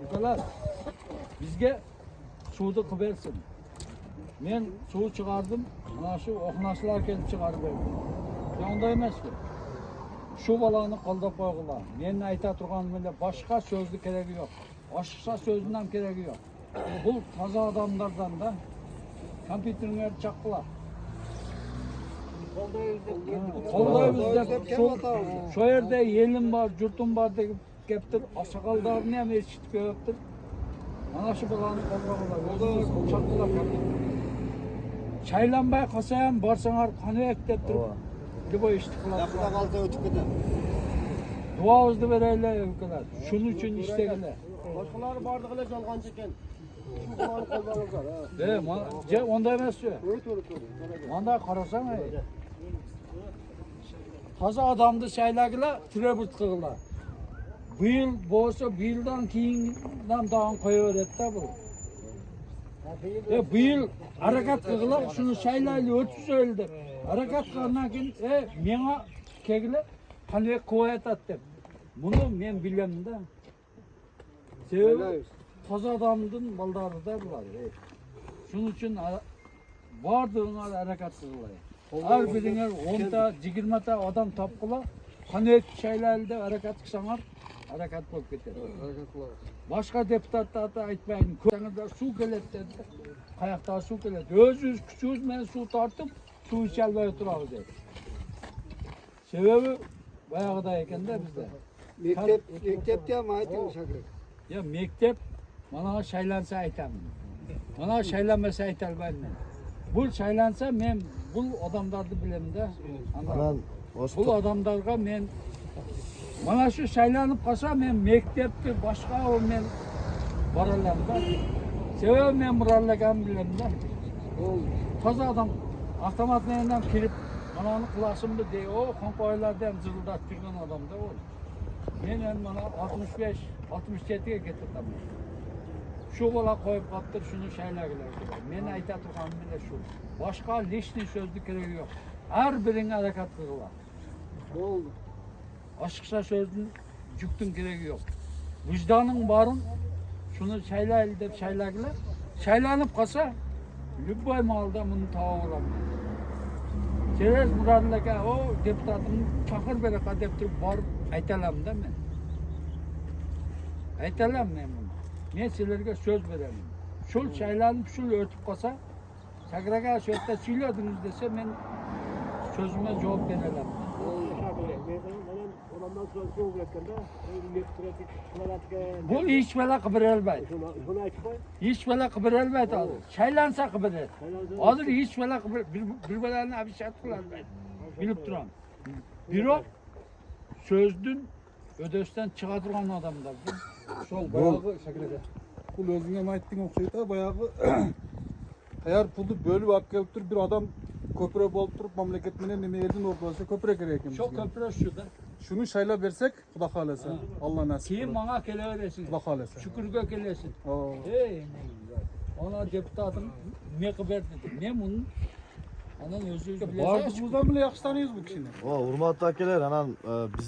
Ukalar, bizge suudu kıversin. Men suyu çıkardım, ana şu okunasılar kelip çıkarıp verdim. Onda emas ki. Şu balаны qoldap qo'yg'ila. Men ayta turganim ele boshqa so'zni keragi yo'q. Boshqa so'zning ham keragi yo'q. Bu toza odamlardan da kompyuterni chaqqilar. Qo'llaymiz deb şu yerda yelim bor, yurtim bor deb kelibdir. Oqsoqollarni ham eshitib kelibdir. Mana shu balani qo'llaydilar. Chaqqilar kompyuter. Çaylanbay qolsa ham borsanlar qanday deb turib. Deb eshitib qoladi. Yapıda kalsa ötüp gider. Duamızı vereyler ülkeler. Şunun için istegiler. Başkaları bardıkla çalgancı iken. Şu kulağını kollarınızlar ha. Onda emas diyor. Öğüt. Onda karasan taza adamdı şeylerle trebut kılırlar. Bu yıl bolsa bu yıldan keyindan dağın koyuveretti bu. Bu yıl hareket kılırlar. Şunu şeylerle ötüp söyledi. Hareket kılırlar ki mena kegile hani kuvvet attı. Bunu men bilmem de. Sebebi taza adamdın baldarı da bular. Şunun için vardığına hareket kılırlar. Her birine 10'ta, 20'ta adam tapkıla. Hani şeylerle hareket kısanar, hareket bulup gider. Başka deputatlar da aytmayın. Köyünde su gelet dedi. Kayakta su gelet. Özümüz küçüğüz, men su tartıp su içelmeye oturarız dedi. Sebebi bayağıda eken de bizde. Mektepte ama aytın şakır. Ya mektep bana şaylansa aytam. Bana şaylanmasa aytalmayım men. Bu şaylansa men bu adamlardı bilem de. Bu adamlarga men bana şu şaylanıp kalsa men mektepte başka o men baralam da. Sebebi men buralagan bilem de. Taza adam avtomatlarından kirip bana klasımdı diye o konkoylardan zırıldat turgan adam da o. Men bana 65 67'ye getirdim. Şu bola koyup kaptır şunu şeyler gider. Men ayta turganim bile şu. Başka lişni sözlü keregi yok. Her birine hareket kılırlar. Oldu. Aşkça sözün cüktün keregi yok. Vicdanın barın şunu şeyler dep şeylerle şeylanıp kalsa lübbay malda bunu tava olamıyor. Çerez muradlaka o deputatın çakır bereka dep turib barıp aytalam da men. Aytalam men bunu. Men sizlarga söz beraman. Şul şeylanıp şul ötüp kalsa Sagraga şu yerda söylədiniz dese men sözüme cevap verelem. Bu hiç bela kıbır elbet. Hiç bela kıbır elbet alır. Şeylansa kıbır et. Alır hiç bela kıbır. Bir belanı abi şart kılar ben. Bilip duram. Bir o sözdün ödösten çığa durgan adamlar. Sol bayağı şekilde. Pul özüne aytdığın okşayda bayağı eğer puldu bölüp alıp keliptir bir adam köprü bolup turup mamlaket menen neme elin ortasında köprü kerek ekan. Çok köprü şurada. Şunu şayla versek Xudo xolasa. Allah nasip. Keyin bana keleveresin. Xudo xolasa. Şükürge kelesin. Oo. Ona deputatım ne kıber dedi. Ne bunun? Anan özü Bardığımızdan bile yaxşı tanıyız bu kişini. O hurmatli akalar, anan biz